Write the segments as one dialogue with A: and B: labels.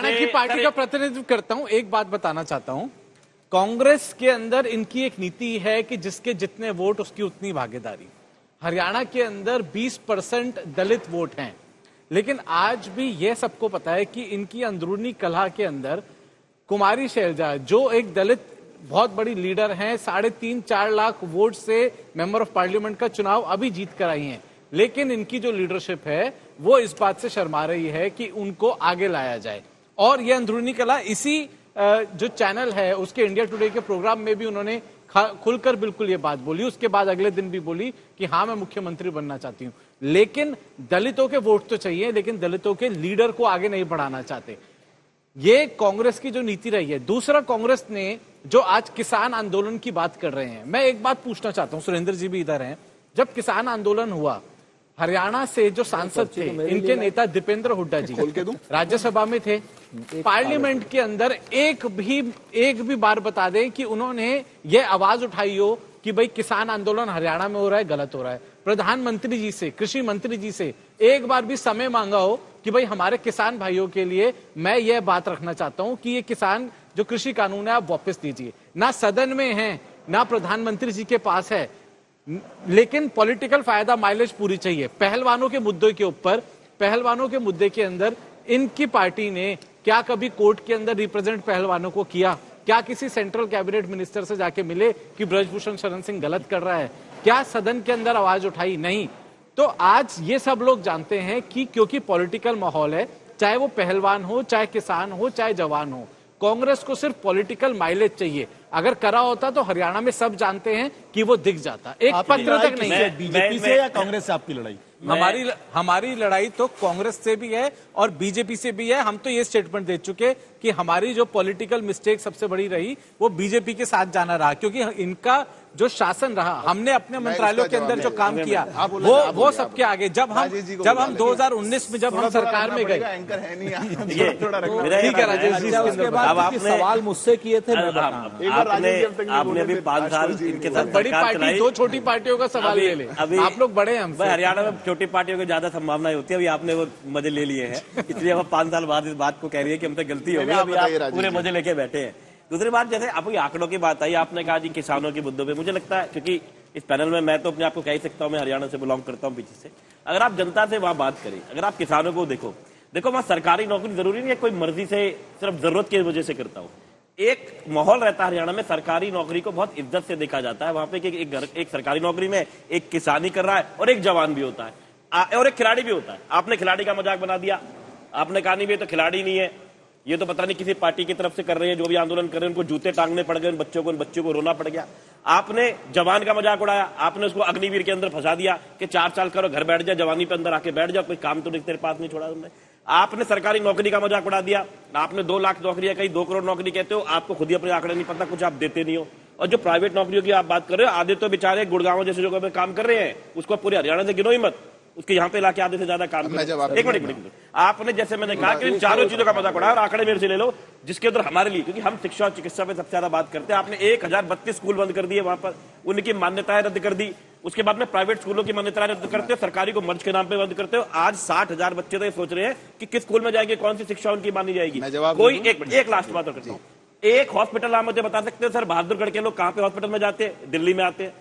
A: हरियाणा की पार्टी का प्रतिनिधित्व करता हूं, एक बात बताना चाहता हूं। कांग्रेस के अंदर इनकी एक नीति है कि जिसके जितने वोट उसकी उतनी भागीदारी। हरियाणा के अंदर 20% दलित वोट हैं, लेकिन आज भी यह सबको पता है कि इनकी अंदरूनी कलह के अंदर कुमारी शैलजा, जो एक दलित बहुत बड़ी लीडर हैं, 3.5-4 लाख वोट से मेंबर ऑफ पार्लियामेंट का चुनाव अभी जीत कर आई हैं, लेकिन इनकी जो लीडरशिप है वो इस बात से शर्मा रही है कि उनको आगे लाया जाए। और यह अंदरूनी कलह इसी जो चैनल है उसके इंडिया टुडे के प्रोग्राम में भी उन्होंने खुलकर बिल्कुल ये बात बोली। उसके बाद अगले दिन भी बोली कि हाँ, मैं मुख्यमंत्री बनना चाहती हूं, लेकिन दलितों के वोट तो चाहिए, लेकिन दलितों के लीडर को आगे नहीं बढ़ाना चाहते। ये कांग्रेस की जो नीति रही है। दूसरा, कांग्रेस ने जो आज किसान आंदोलन की बात कर रहे हैं, मैं एक बात पूछना चाहता हूं, सुरेंद्र जी भी इधर हैं। जब किसान आंदोलन हुआ, हरियाणा से जो सांसद थे, इनके नेता दीपेंद्र हुड्डा जी राज्यसभा में थे, पार्लियामेंट के अंदर एक भी बार बता दें कि उन्होंने ये आवाज उठाई हो कि भाई किसान आंदोलन हरियाणा में हो रहा है, गलत हो रहा है। प्रधानमंत्री जी से, कृषि मंत्री जी से एक बार भी समय मांगा हो कि भाई हमारे किसान भाइयों के लिए मैं ये बात रखना चाहता हूं कि ये किसान जो कृषि कानून है आप वापस दीजिए। ना सदन में है, ना प्रधानमंत्री जी के पास है, लेकिन पॉलिटिकल फायदा माइलेज पूरी चाहिए। पहलवानों के मुद्दे के अंदर इनकी पार्टी ने क्या कभी कोर्ट के अंदर रिप्रेजेंट पहलवानों को किया? क्या किसी सेंट्रल कैबिनेट मिनिस्टर से जाके मिले कि ब्रजभूषण शरण सिंह गलत कर रहा है? क्या सदन के अंदर आवाज उठाई? नहीं। तो आज ये सब लोग जानते हैं कि क्योंकि पॉलिटिकल माहौल है, चाहे वो पहलवान हो, चाहे किसान हो, चाहे जवान हो, कांग्रेस को सिर्फ पॉलिटिकल माइलेज चाहिए। अगर करा होता तो हरियाणा में सब जानते हैं कि वो दिख जाता। एक पत्र तक नहीं है।
B: बीजेपी से या कांग्रेस से आपकी लड़ाई?
A: हमारी लड़ाई तो कांग्रेस से भी है और बीजेपी से भी है। हम तो ये स्टेटमेंट दे चुके कि हमारी जो पॉलिटिकल मिस्टेक सबसे बड़ी रही वो बीजेपी के साथ जाना रहा, क्योंकि इनका जो शासन रहा, हमने अपने मंत्रालयों के अंदर जो काम किया वो सबके आगे। जब हम 2019 में जब हम सरकार में गए, ठीक है राजेश जी, उसके बाद
B: सवाल मुझसे किए थे,
C: आपने अभी 5 साल इनके साथ
A: बड़ी पार्टी, 2 छोटी पार्टियों का सवाल ले ले। अभी आप लोग बड़े हैं,
C: हरियाणा में छोटी पार्टियों की ज्यादा संभावनाएं होती है। अभी आपने वो मजे ले लिए हैं, इसलिए अब 5 साल बाद इस बात को कह रही है कि हमसे गलती हो गई, अभी आप पूरे मजे लेके बैठे हैं। दूसरी बात, जैसे आपकी आंकड़ों की बात आई, आपने कहा जी किसानों के मुद्दों पे, मुझे लगता है क्योंकि इस पैनल में मैं तो अपने आप को कह ही सकता हूं, मैं हरियाणा से बिलोंग करता हूं पीछे से। अगर आप जनता से वहां बात करें, अगर आप किसानों को देखो वहां सरकारी नौकरी जरूरी नहीं है कोई मर्जी से, सिर्फ जरूरत की वजह से करता हूं। एक माहौल रहता है हरियाणा में, सरकारी नौकरी को बहुत इज्जत से देखा जाता है। वहां पे एक सरकारी नौकरी में एक किसानी कर रहा है और एक जवान भी होता है और एक खिलाड़ी भी होता है। आपने खिलाड़ी का मजाक बना दिया, आपने कहा नहीं ये तो खिलाड़ी नहीं है, ये तो पता नहीं किसी पार्टी की तरफ से कर रहे हैं, जो भी आंदोलन कर रहे हैं उनको जूते टांगने पड़ गए, उन बच्चों को रोना पड़ गया। आपने जवान का मजाक उड़ाया, आपने उसको अग्निवीर के अंदर फंसा दिया कि 4 साल करो, घर बैठ जा, जवानी पे अंदर आके बैठ जा, कोई काम तो तेरे पास नहीं छोड़ा तुमने। आपने सरकारी नौकरी का मजाक उड़ा दिया, आपने 2 लाख नौकरियां कहीं 2 करोड़ नौकरी कहते हो, आपको खुद ही अपने आंकड़े नहीं पता, कुछ आप देते नहीं हो। और जो प्राइवेट नौकरियों की आप बात कर रहे हो, आधे तो बेचारे गुड़गांव जैसे जगह पे काम कर रहे हैं, उसको पूरे हरियाणा से गिनो ही मत, उसके यहाँ पे लाके आधे से ज्यादा काम कर। एक मिनट, आपने जैसे मैंने कहा कि इन चारों चीजों का मजाक उड़ाया और आंकड़े मेरे से ले लो, जिसके अंदर हमारे लिए, क्योंकि हम शिक्षा और चिकित्सा पे सबसे ज्यादा बात करते हैं, आपने 1032 स्कूल बंद कर दिए, वहां पर उनकी मान्यताएं रद्द कर दी। उसके बाद में प्राइवेट स्कूलों की मान्यताएं रद्द करते हो, सरकारी को मर्ज के नाम पे बंद करते हो। आज 60,000 बच्चे तो ये सोच रहे हैं कि किस स्कूल में जाएंगे, कौन सी शिक्षा उनकी मानी जाएगी। कोई एक लास्ट बात और करता हूँ, एक हॉस्पिटल आप मुझे बता सकते हो सर, बहादुरगढ़ के लोग कहां पे हॉस्पिटल में जाते हैं? दिल्ली में आते हैं।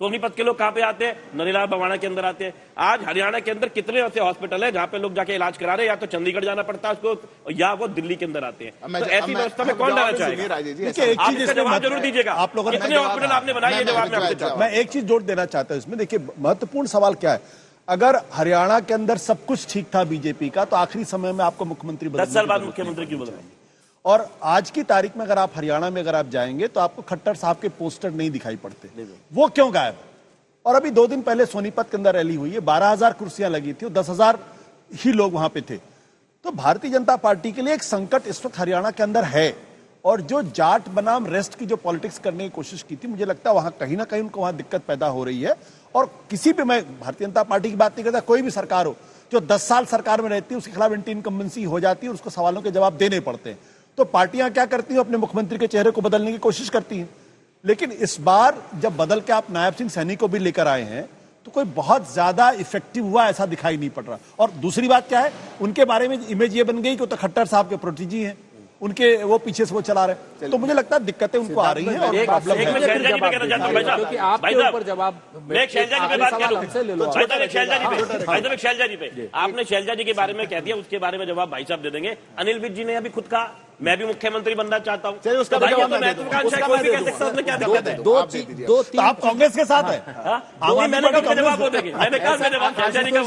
C: सोनीपत के लोग कहां पे आते हैं? नरीला बवाना के अंदर आते हैं। आज हरियाणा के अंदर कितने ऐसे हॉस्पिटल है जहां पे लोग जाके इलाज करा रहे हैं, या तो चंडीगढ़ जाना पड़ता है उसको, या वो दिल्ली के अंदर आते हैं। तो ऐसी व्यवस्था में कौन जाना चाहेगा? आप इसका जवाब जरूर दीजिएगा। आप लोगों ने कितने हॉस्पिटल आपने बनाए, ये जवाब
B: मैं एक चीज जोड़ देना चाहता हूं इसमें। देखिए, महत्वपूर्ण सवाल क्या है, अगर हरियाणा के अंदर सब कुछ ठीक था बीजेपी का, तो आखिरी समय में आपको मुख्यमंत्री
C: 10 साल बाद मुख्यमंत्री क्यों बदला?
B: और आज की तारीख में अगर आप हरियाणा में अगर आप जाएंगे तो आपको खट्टर साहब के पोस्टर नहीं दिखाई पड़ते। वो क्यों गायब? और अभी 2 दिन पहले सोनीपत के अंदर रैली हुई है, 12,000 कुर्सियां लगी थी और 10,000 ही लोग वहां पे थे। तो भारतीय जनता पार्टी के लिए एक संकट इस वक्त हरियाणा के अंदर है। और जो जाट बनाम रेस्ट की जो पॉलिटिक्स करने की कोशिश की थी, मुझे लगता है वहां कहीं ना कहीं उनको वहां दिक्कत पैदा हो रही है। और किसी भी, मैं भारतीय जनता पार्टी की बात नहीं करता, कोई भी सरकार हो जो 10 साल सरकार में रहती है उसके खिलाफ एंटी इनकम्बेंसी हो जाती है और उसको सवालों के जवाब देने पड़ते हैं। तो पार्टियां क्या करती हैं, अपने मुख्यमंत्री के चेहरे को बदलने की कोशिश करती हैं। लेकिन इस बार जब बदल के आप नायब सिंह सैनी को भी लेकर आए हैं, तो कोई बहुत ज्यादा इफेक्टिव हुआ ऐसा दिखाई नहीं पड़ रहा। और दूसरी बात क्या है, उनके बारे में इमेज ये बन गई कि वो तो खट्टर साहब के प्रोटीजी हैं, उनके वो पीछे से वो चला रहे। तो मुझे लगता है दिक्कतें उनको आ रही हैं और प्रॉब्लम है।
C: क्योंकि आपके ऊपर जवाब शैलजा जी पे आपने शैलजा जी के बारे में कह दिया, उसके बारे में जवाब भाई साहब दे देंगे। अनिल विज जी ने अभी खुद कहा मैं भी मुख्यमंत्री बनना चाहता हूँ।
B: उसका आप कांग्रेस के साथ है।
C: मैंने कहा शैलजा जी का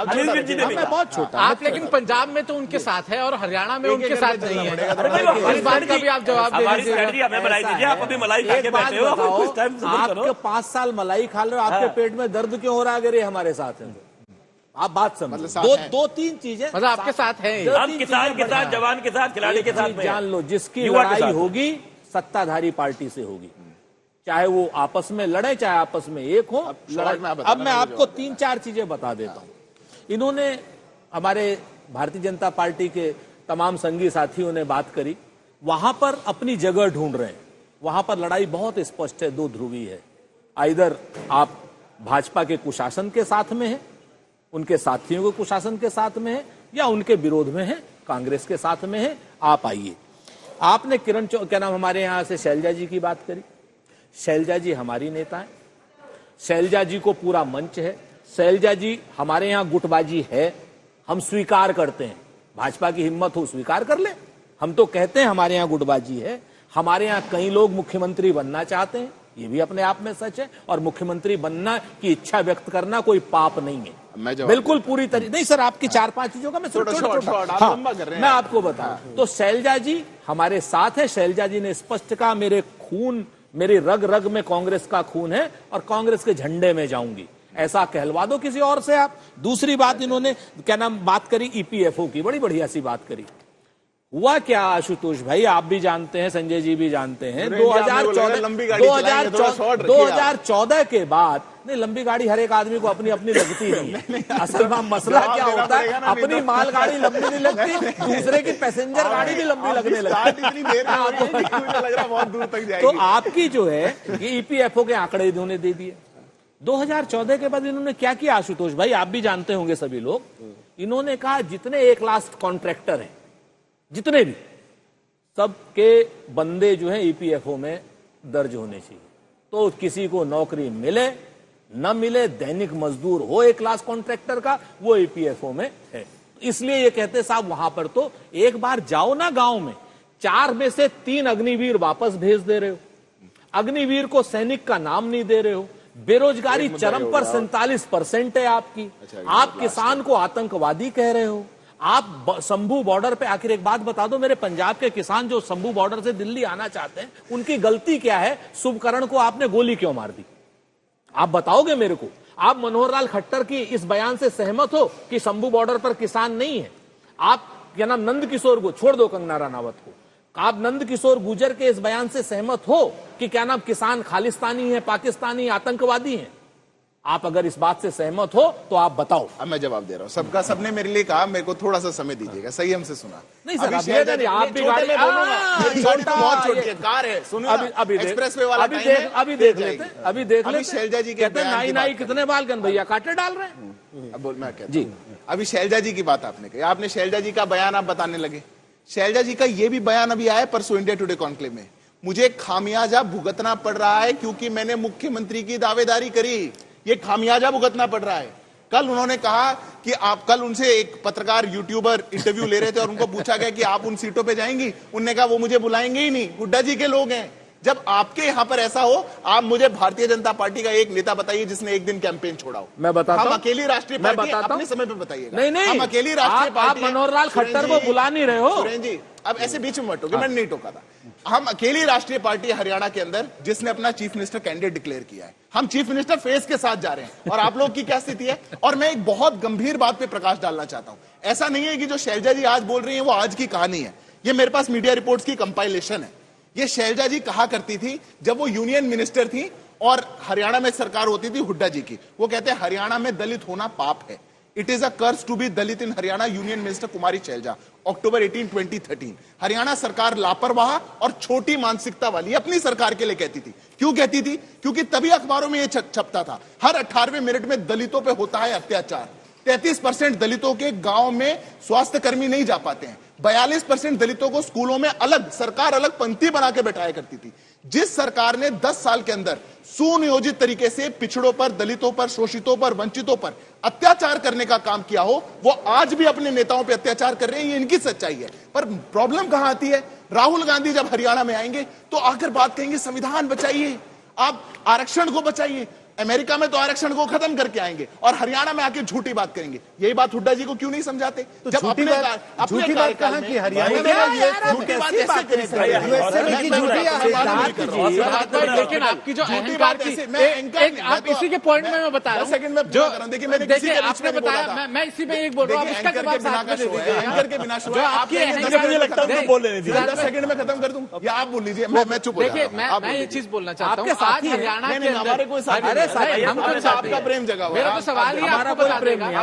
C: अनिल विज जी ने भी
A: बहुत छोटा। आप लेकिन पंजाब में तो उनके साथ है और हरियाणा में उनके साथ नहीं है। इस बात का भी आप जवाब दे दीजिए।
C: हमें बनाई दीजिए। आप अभी मलाई खा के बैठे हो, कुछ टाइम
D: आपके 5 साल मलाई खा रहे हो, आपके पेट में दर्द क्यों हो रहा है अगर ये हमारे साथ है? आप बात समझो। दो तीन चीजें
A: मतलब आपके साथ है।
C: हम किसान के साथ, जवान के साथ, खिलाड़ी के साथ
D: जान लो, जिसकी लड़ाई होगी सत्ताधारी पार्टी से होगी, चाहे वो आपस में लड़े चाहे आपस में एक हो। अब मैं आपको 3-4 चीजें बता देता हूं। इन्होंने हमारे भारतीय जनता पार्टी के तमाम संगी साथियों ने बात करी, वहां पर अपनी जगह ढूंढ रहे हैं। वहां पर लड़ाई बहुत स्पष्ट है, दो ध्रुवी है। आइदर आप भाजपा के कुशासन के साथ में है, उनके साथियों के कुशासन के साथ में है, या उनके विरोध में है, कांग्रेस के साथ में है। आप आइए। आपने क्या नाम हमारे यहां से शैलजा जी की बात करी। शैलजा जी हमारी नेता है, शैलजा जी को पूरा मंच है। शैलजा जी हमारे यहां गुटबाजी है, हम स्वीकार करते हैं। भाजपा की हिम्मत हो स्वीकार कर ले। हम तो कहते हैं हमारे यहां गुटबाजी है। हमारे यहां कई लोग मुख्यमंत्री बनना चाहते हैं, ये भी अपने आप में सच है। और मुख्यमंत्री बनना की इच्छा व्यक्त करना कोई पाप नहीं है, बिल्कुल पूरी तरीके नहीं। सर आपकी 4-5 चीजों का मैं मैं आपको बता। तो शैलजा जी हमारे साथ है। शैलजा जी ने स्पष्ट कहा मेरे खून, मेरी रग रग में कांग्रेस का खून है और कांग्रेस के झंडे में जाऊंगी। ऐसा कहलवा दो किसी और से आप। दूसरी बात इन्होंने क्या नाम बात करी ईपीएफओ की, बड़ी बढ़िया सी बात करी। हुआ क्या आशुतोष भाई, आप भी जानते हैं, संजय जी भी जानते हैं, 2014 के बाद, नहीं लंबी गाड़ी हर एक आदमी को अपनी अपनी लगती नहीं है। असल में मसला क्या होता है, अपनी मालगाड़ी लंबी नहीं लगती, दूसरे की पैसेंजर गाड़ी भी लंबी लगने लगती है। तो आपकी जो है ये ईपीएफओ के आंकड़े इन्होंने दे दिए। 2014 के बाद इन्होंने क्या किया आशुतोष भाई, आप भी जानते होंगे सभी लोग। इन्होंने कहा जितने 1 लाख कॉन्ट्रैक्टर हैं, जितने भी, सबके बंदे जो है ईपीएफओ में दर्ज होने चाहिए। तो किसी को नौकरी मिले न मिले, दैनिक मजदूर हो 1 लाख कॉन्ट्रैक्टर का, वो ईपीएफओ में है। इसलिए ये कहते साहब वहां पर तो एक बार जाओ ना गांव में, 4 में से 3 अग्निवीर वापस भेज दे रहे हो, अग्निवीर को सैनिक का नाम नहीं दे रहे हो, बेरोजगारी चरम पर 47% है आपकी, आप किसान को आतंकवादी कह रहे हो, आप शंभू बॉर्डर पे। आखिर एक बात बता दो, मेरे पंजाब के किसान जो शंभू बॉर्डर से दिल्ली आना चाहते हैं, उनकी गलती क्या है? शुभकरण को आपने गोली क्यों मार दी? आप बताओगे मेरे को? आप मनोहर लाल खट्टर की इस बयान से सहमत हो कि शंभू बॉर्डर पर किसान नहीं है? आप क्या नाम नंद किशोर को छोड़ दो, कंगना रनावत को, आप नंद किशोर गुर्जर के इस बयान से सहमत हो कि क्या नाम किसान खालिस्तानी है, पाकिस्तानी आतंकवादी हैं? आप अगर इस बात से सहमत हो तो आप बताओ।
E: अब मैं जवाब दे रहा हूँ। सबने मेरे लिए कहा, मेरे को थोड़ा सा समय दीजिएगा। सही हमसे सुना
D: नहीं सर, आप भी गाड़ी में बोलूंगा,
E: बहुत छोटी है, कार है, सुनो
D: अभी
E: एक्सप्रेसवे वाला
D: अभी देख लेते।
E: शैलजा जी के
D: नाई कितने बालगन भैया काटे डाल रहे हैं।
E: अब बोल, मैं कहता जी, अभी शैलजा जी की बात आपने कही, आपने शैलजा जी का बयान आप बताने लगे। शैलजा जी का ये भी बयान अभी आया परसों इंडिया टुडे कॉन्क्लेव में, मुझे खामियाजा भुगतना पड़ रहा है क्योंकि मैंने मुख्यमंत्री की दावेदारी करी, ये खामियाजा भुगतना पड़ रहा है। कल उन्होंने कहा कि आप, कल उनसे एक पत्रकार यूट्यूबर इंटरव्यू ले रहे थे और उनको पूछा गया कि आप उन सीटों पे जाएंगी, उन्होंने कहा वो मुझे बुलाएंगे ही नहीं, हुड्डा जी के लोग हैं। जब आपके यहां पर ऐसा हो, आप मुझे भारतीय जनता पार्टी का एक नेता बताइए जिसने एक दिन कैंपेन छोड़ा हो।
D: मैं बताता हूं,
E: हम अकेली राष्ट्रीय पार्टी, अपने समय पे बताइएगा।
D: नहीं,
E: हम अकेली राष्ट्रीय पार्टी।
D: आप मनोहर लाल खट्टर को बुला नहीं रहे हो।
E: सुरेंद्र जी, अब ऐसे बीच में मत टोके, मैंने नहीं टोका था। हम अकेली राष्ट्रीय पार्टी हरियाणा के अंदर जिसने अपना चीफ मिनिस्टर कैंडिडेट डिक्लेयर किया है। हम चीफ मिनिस्टर फेस के साथ जा रहे हैं। और आप लोग की क्या स्थिति है? और मैं एक बहुत गंभीर बात पे प्रकाश डालना चाहता हूं। ऐसा नहीं है कि जो शैलजा जी आज बोल रही है वो आज की कहानी है, ये मेरे पास मीडिया रिपोर्ट्स की कंपाइलेशन है। ये शैलजा जी कहा करती थी जब वो यूनियन मिनिस्टर थी और हरियाणा में सरकार होती थी हुड्डा जी की, वो कहते हैं हरियाणा में दलित होना पाप है। It is a curse to be Dalit in Haryana, union minister Kumari Selja, October 18, 2013। Haryana सरकार लापरवाह और छोटी मानसिकता वाली अपनी सरकार के लिए कहती थी। क्यों कहती थी? क्योंकि तभी अखबारों में यह छपता था, हर 18वें मिनट में दलितों पे होता है अत्याचार। 33% दलितों के गांव में स्वास्थ्य कर्मी नहीं जा पाते हैं। 42% दलितों को स्कूलों में सरकार अलग पंक्ति बना के बैठाया करती थी। जिस सरकार ने 10 साल के अंदर सुनियोजित तरीके से पिछड़ों पर, दलितों पर, शोषितों पर, वंचितों पर अत्याचार करने का काम किया हो, वो आज भी अपने नेताओं पे अत्याचार कर रहे हैं। ये इनकी सच्चाई है। पर प्रॉब्लम कहां आती है? राहुल गांधी जब हरियाणा में आएंगे तो आकर बात कहेंगे संविधान बचाइए, आप आरक्षण को बचाइए। अमेरिका में तो आरक्षण को खत्म करके आएंगे और हरियाणा में आके झूठी बात करेंगे। यही बात हुड्डा जी को क्यों नहीं समझाते?
B: तो जब झूठी बात कहां की? हरियाणा में
E: झूठी बात ऐसे
A: लेकिन आपकी जो अहंकार की आप इसी के पॉइंट में मैं बता रहा हूं।
E: सेकंड में
A: जो
E: देखिए, मैंने किसी
A: देखिए
E: के
A: आपने बताया, मैं इसी में एक बोल रहा हूं, इसका जवाब साथ में दे दीजिए।
E: एंकर के बिना शो है।
A: आपकी
C: मुझे लगता है उनको बोलने नहीं दिया।
E: 10 सेकंड में खत्म कर दूं या आप बोल लीजिए? मैं चुप हो
A: देखिए,
E: जाऊंगा।
A: मैं ये चीज बोलना चाहता हूँ, आज हरियाणा के अंदर
E: हमारे कोई साथी नहीं,
A: हम तो
E: आपका प्रेम जगा हुआ है।
A: मेरा तो सवाल ही
D: हमारा
A: आपको
D: कोई
A: बता
D: प्रेम
A: देगा।
D: नहीं,